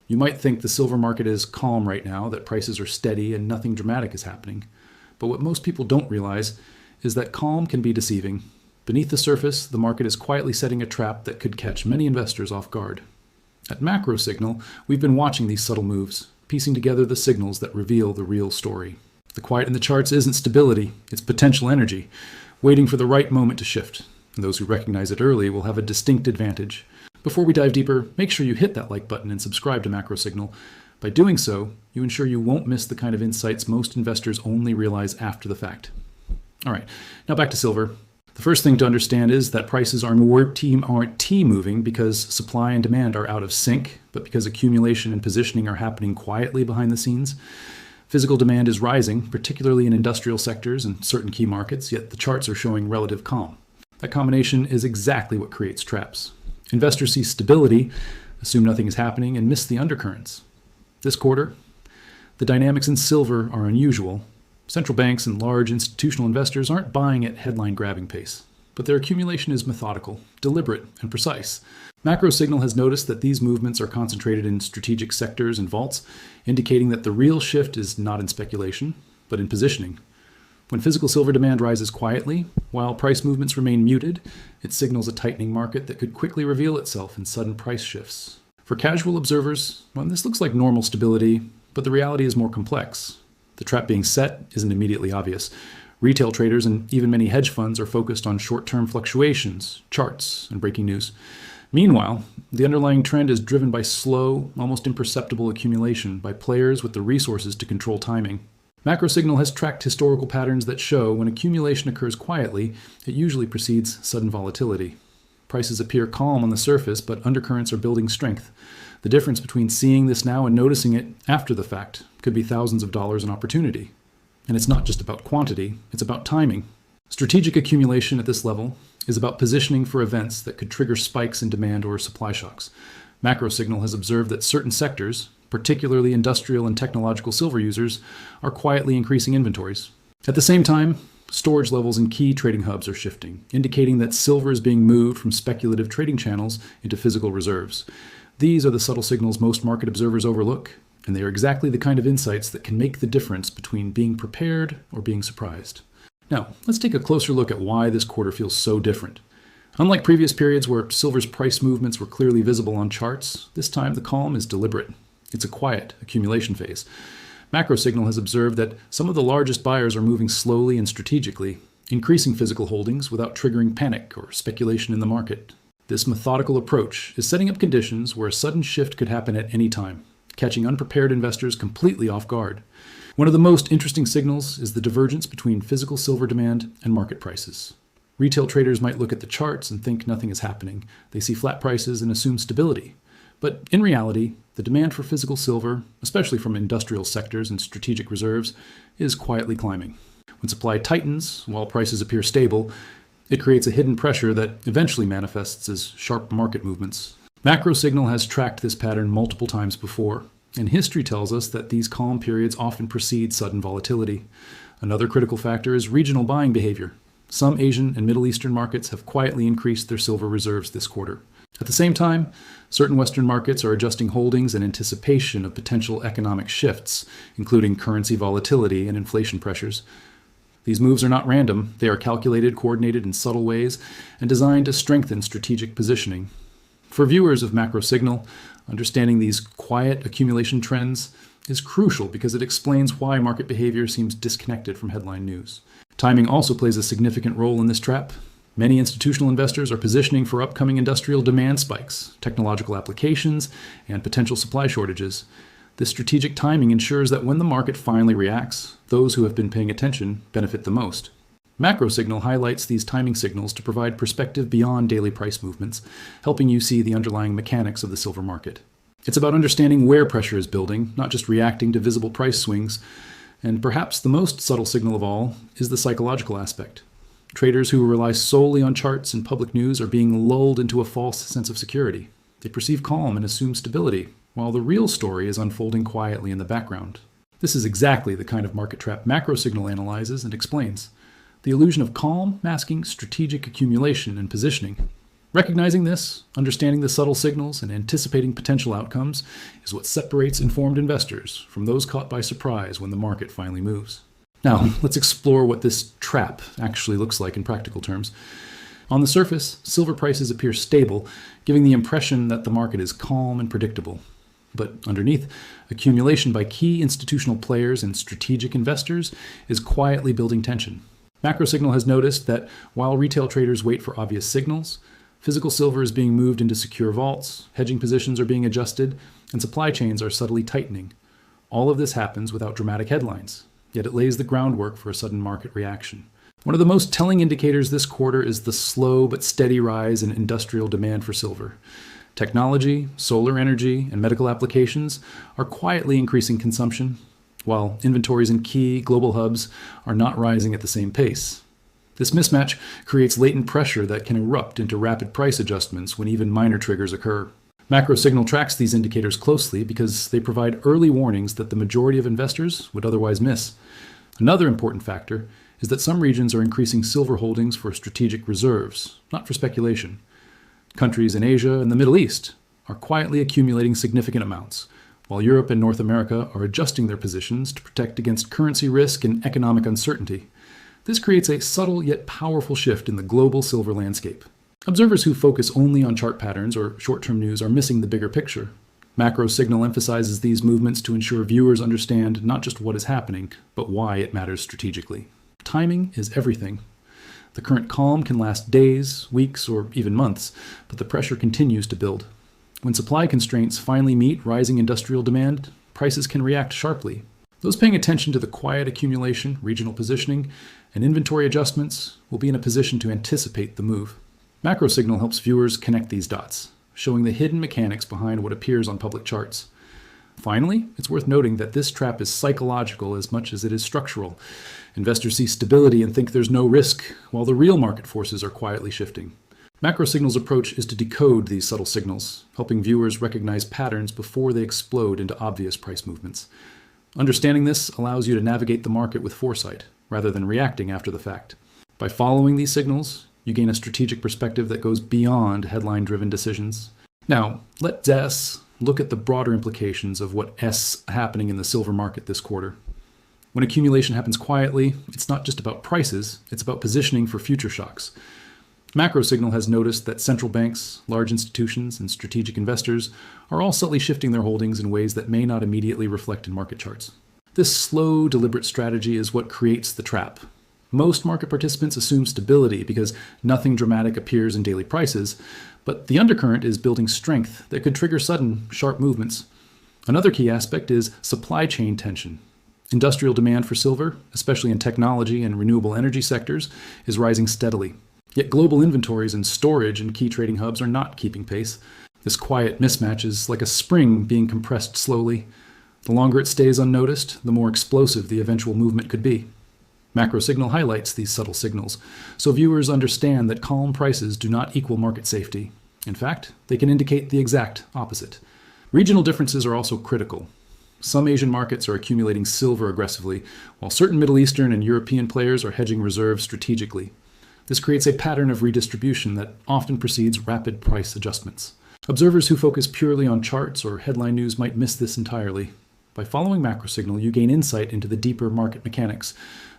You might think the silver market is calm right now, that prices are steady and nothing dramatic is happening. But what most people don't realize is that calm can be deceiving. Beneath the surface, the market is quietly setting a trap that could catch many investors off guard. At MacroSignal, we've been watching these subtle moves, piecing together the signals that reveal the real story. The quiet in the charts isn't stability, it's potential energy, waiting for the right moment to shift. And those who recognize it early will have a distinct advantage. Before we dive deeper, make sure you hit that like button and subscribe to MacroSignal. By doing so, you ensure you won't miss the kind of insights most investors only realize after the fact. All right, now back to silver. The first thing to understand is that prices aren't T-moving because supply and demand are out of sync, but because accumulation and positioning are happening quietly behind the scenes. Physical demand is rising, particularly in industrial sectors and certain key markets, yet the charts are showing relative calm. That combination is exactly what creates traps. Investors see stability, assume nothing is happening, and miss the undercurrents. This quarter, the dynamics in silver are unusual. Central banks and large institutional investors aren't buying at headline-grabbing pace, but their accumulation is methodical, deliberate, and precise. MacroSignal has noticed that these movements are concentrated in strategic sectors and vaults, indicating that the real shift is not in speculation, but in positioning. When physical silver demand rises quietly, while price movements remain muted, it signals a tightening market that could quickly reveal itself in sudden price shifts. For casual observers, well, this looks like normal stability, but the reality is more complex. The trap being set isn't immediately obvious. Retail traders and even many hedge funds are focused on short-term fluctuations, charts, and breaking news. Meanwhile, the underlying trend is driven by slow, almost imperceptible accumulation by players with the resources to control timing. MacroSignal has tracked historical patterns that show when accumulation occurs quietly, it usually precedes sudden volatility. Prices appear calm on the surface, but undercurrents are building strength. The difference between seeing this now and noticing it after the fact could be thousands of dollars in opportunity. And it's not just about quantity, it's about timing. Strategic accumulation at this level is about positioning for events that could trigger spikes in demand or supply shocks. MacroSignal has observed that certain sectors, particularly industrial and technological silver users, are quietly increasing inventories. At the same time, storage levels in key trading hubs are shifting, indicating that silver is being moved from speculative trading channels into physical reserves. These are the subtle signals most market observers overlook, and they are exactly the kind of insights that can make the difference between being prepared or being surprised. Now, let's take a closer look at why this quarter feels so different. Unlike previous periods where silver's price movements were clearly visible on charts, this time the calm is deliberate. It's a quiet accumulation phase. MacroSignal has observed that some of the largest buyers are moving slowly and strategically, increasing physical holdings without triggering panic or speculation in the market. This methodical approach is setting up conditions where a sudden shift could happen at any time, catching unprepared investors completely off guard. One of the most interesting signals is the divergence between physical silver demand and market prices. Retail traders might look at the charts and think nothing is happening. They see flat prices and assume stability. But in reality, the demand for physical silver, especially from industrial sectors and strategic reserves, is quietly climbing. When supply tightens, while prices appear stable, it creates a hidden pressure that eventually manifests as sharp market movements. MacroSignal has tracked this pattern multiple times before, and history tells us that these calm periods often precede sudden volatility. Another critical factor is regional buying behavior. Some Asian and Middle Eastern markets have quietly increased their silver reserves this quarter. At the same time, certain Western markets are adjusting holdings in anticipation of potential economic shifts, including currency volatility and inflation pressures. These moves are not random. They are calculated, coordinated in subtle ways, and designed to strengthen strategic positioning. For viewers of MacroSignal, understanding these quiet accumulation trends is crucial because it explains why market behavior seems disconnected from headline news. Timing also plays a significant role in this trap. Many institutional investors are positioning for upcoming industrial demand spikes, technological applications, and potential supply shortages. This strategic timing ensures that when the market finally reacts, those who have been paying attention benefit the most. MacroSignal highlights these timing signals to provide perspective beyond daily price movements, helping you see the underlying mechanics of the silver market. It's about understanding where pressure is building, not just reacting to visible price swings. And perhaps the most subtle signal of all is the psychological aspect. Traders who rely solely on charts and public news are being lulled into a false sense of security. They perceive calm and assume stability, while the real story is unfolding quietly in the background. This is exactly the kind of market trap MacroSignal analyzes and explains. The illusion of calm masking strategic accumulation and positioning. Recognizing this, understanding the subtle signals, and anticipating potential outcomes is what separates informed investors from those caught by surprise when the market finally moves. Now, let's explore what this trap actually looks like in practical terms. On the surface, silver prices appear stable, giving the impression that the market is calm and predictable. But underneath, accumulation by key institutional players and strategic investors is quietly building tension. MacroSignal has noticed that while retail traders wait for obvious signals, physical silver is being moved into secure vaults, hedging positions are being adjusted, and supply chains are subtly tightening. All of this happens without dramatic headlines, yet it lays the groundwork for a sudden market reaction. One of the most telling indicators this quarter is the slow but steady rise in industrial demand for silver. Technology, solar energy, and medical applications are quietly increasing consumption, while inventories in key global hubs are not rising at the same pace. This mismatch creates latent pressure that can erupt into rapid price adjustments when even minor triggers occur. MacroSignal tracks these indicators closely because they provide early warnings that the majority of investors would otherwise miss. Another important factor is that some regions are increasing silver holdings for strategic reserves, not for speculation. Countries in Asia and the Middle East are quietly accumulating significant amounts, while Europe and North America are adjusting their positions to protect against currency risk and economic uncertainty. This creates a subtle yet powerful shift in the global silver landscape. Observers who focus only on chart patterns or short-term news are missing the bigger picture. MacroSignal emphasizes these movements to ensure viewers understand not just what is happening, but why it matters strategically. Timing is everything. The current calm can last days, weeks, or even months, but the pressure continues to build. When supply constraints finally meet rising industrial demand, prices can react sharply. Those paying attention to the quiet accumulation, regional positioning, and inventory adjustments will be in a position to anticipate the move. MacroSignal helps viewers connect these dots, showing the hidden mechanics behind what appears on public charts. Finally, it's worth noting that this trap is psychological as much as it is structural. Investors see stability and think there's no risk, while the real market forces are quietly shifting. MacroSignal's approach is to decode these subtle signals, helping viewers recognize patterns before they explode into obvious price movements. Understanding this allows you to navigate the market with foresight, rather than reacting after the fact. By following these signals, you gain a strategic perspective that goes beyond headline-driven decisions. Now, let us look at the broader implications of what's happening in the silver market this quarter. When accumulation happens quietly, it's not just about prices, it's about positioning for future shocks. MacroSignal has noticed that central banks, large institutions, and strategic investors are all subtly shifting their holdings in ways that may not immediately reflect in market charts. This slow, deliberate strategy is what creates the trap. Most market participants assume stability because nothing dramatic appears in daily prices, but the undercurrent is building strength that could trigger sudden, sharp movements. Another key aspect is supply chain tension. Industrial demand for silver, especially in technology and renewable energy sectors, is rising steadily. Yet global inventories and storage in key trading hubs are not keeping pace. This quiet mismatch is like a spring being compressed slowly. The longer it stays unnoticed, the more explosive the eventual movement could be. MacroSignal highlights these subtle signals, so viewers understand that calm prices do not equal market safety. In fact, they can indicate the exact opposite. Regional differences are also critical. Some Asian markets are accumulating silver aggressively, while certain Middle Eastern and European players are hedging reserves strategically. This creates a pattern of redistribution that often precedes rapid price adjustments. Observers who focus purely on charts or headline news might miss this entirely. By following MacroSignal, you gain insight into the deeper market mechanics,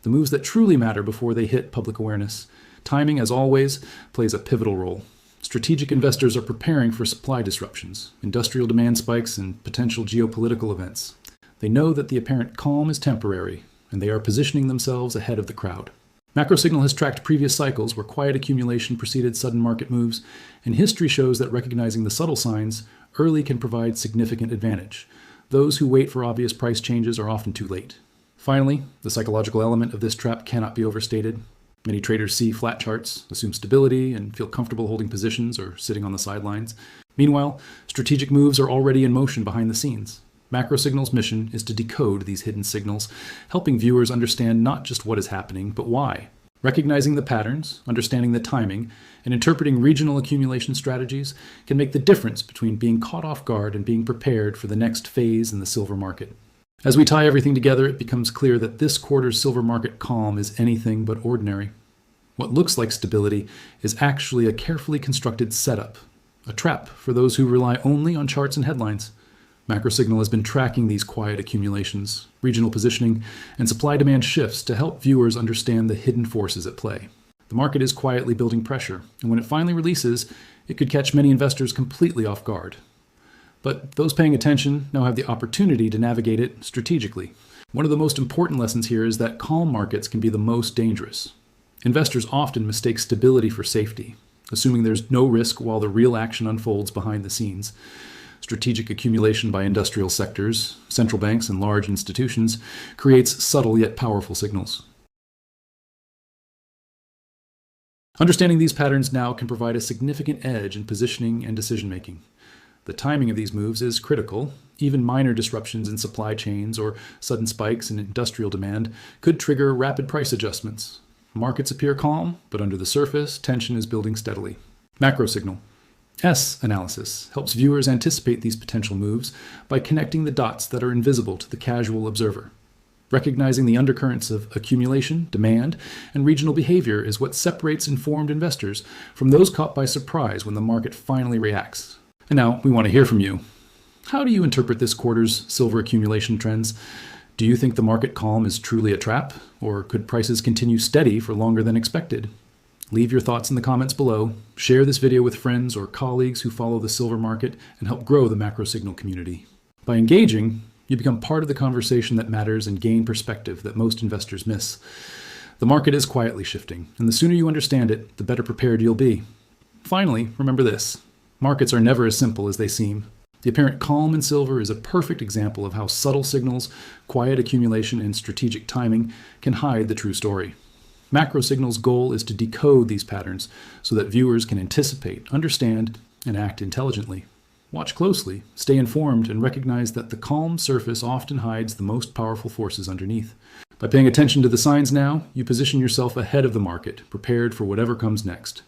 the moves that truly matter before they hit public awareness. Timing, as always, plays a pivotal role. Strategic investors are preparing for supply disruptions, industrial demand spikes, and potential geopolitical events. They know that the apparent calm is temporary, and they are positioning themselves ahead of the crowd. MacroSignal has tracked previous cycles where quiet accumulation preceded sudden market moves, and history shows that recognizing the subtle signs early can provide significant advantage. Those who wait for obvious price changes are often too late. Finally, the psychological element of this trap cannot be overstated. Many traders see flat charts, assume stability, and feel comfortable holding positions or sitting on the sidelines. Meanwhile, strategic moves are already in motion behind the scenes. MacroSignal's mission is to decode these hidden signals, helping viewers understand not just what is happening, but why. Recognizing the patterns, understanding the timing, and interpreting regional accumulation strategies can make the difference between being caught off guard and being prepared for the next phase in the silver market. As we tie everything together, it becomes clear that this quarter's silver market calm is anything but ordinary. What looks like stability is actually a carefully constructed setup, a trap for those who rely only on charts and headlines. Macrosignal has been tracking these quiet accumulations, regional positioning, and supply-demand shifts to help viewers understand the hidden forces at play. The market is quietly building pressure, and when it finally releases, it could catch many investors completely off guard. But those paying attention now have the opportunity to navigate it strategically. One of the most important lessons here is that calm markets can be the most dangerous. Investors often mistake stability for safety, assuming there's no risk while the real action unfolds behind the scenes. Strategic accumulation by industrial sectors, central banks, and large institutions creates subtle yet powerful signals. Understanding these patterns now can provide a significant edge in positioning and decision-making. The timing of these moves is critical. Even minor disruptions in supply chains or sudden spikes in industrial demand could trigger rapid price adjustments. Markets appear calm, but under the surface, tension is building steadily. Macrosignal. S analysis helps viewers anticipate these potential moves by connecting the dots that are invisible to the casual observer. Recognizing the undercurrents of accumulation, demand, and regional behavior is what separates informed investors from those caught by surprise when the market finally reacts. And now we want to hear from you. How do you interpret this quarter's silver accumulation trends? Do you think the market calm is truly a trap, or could prices continue steady for longer than expected? Leave your thoughts in the comments below, share this video with friends or colleagues who follow the silver market, and help grow the Macrosignal community. By engaging, you become part of the conversation that matters and gain perspective that most investors miss. The market is quietly shifting, and the sooner you understand it, the better prepared you'll be. Finally, remember this: markets are never as simple as they seem. The apparent calm in silver is a perfect example of how subtle signals, quiet accumulation, and strategic timing can hide the true story. Macrosignal's goal is to decode these patterns so that viewers can anticipate, understand, and act intelligently. Watch closely, stay informed, and recognize that the calm surface often hides the most powerful forces underneath. By paying attention to the signs now, you position yourself ahead of the market, prepared for whatever comes next.